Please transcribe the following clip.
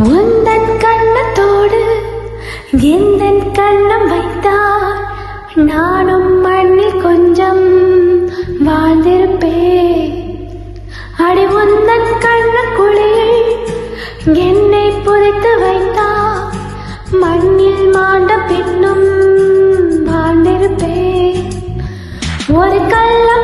உந்தன் கண்ணத்தோடு எந்தன் கண்ணம் வைத்தார் நானும் மண்ணில் கொஞ்சம் வாழ்ந்திருப்பேன். அடி உந்தன் கண்ணக்குழியில் என்னை புதைத்து வைத்தார் மண்ணில் மாண்ட பின்னும் வாழ்ந்திருப்பேன். ஒரு கள்ளம்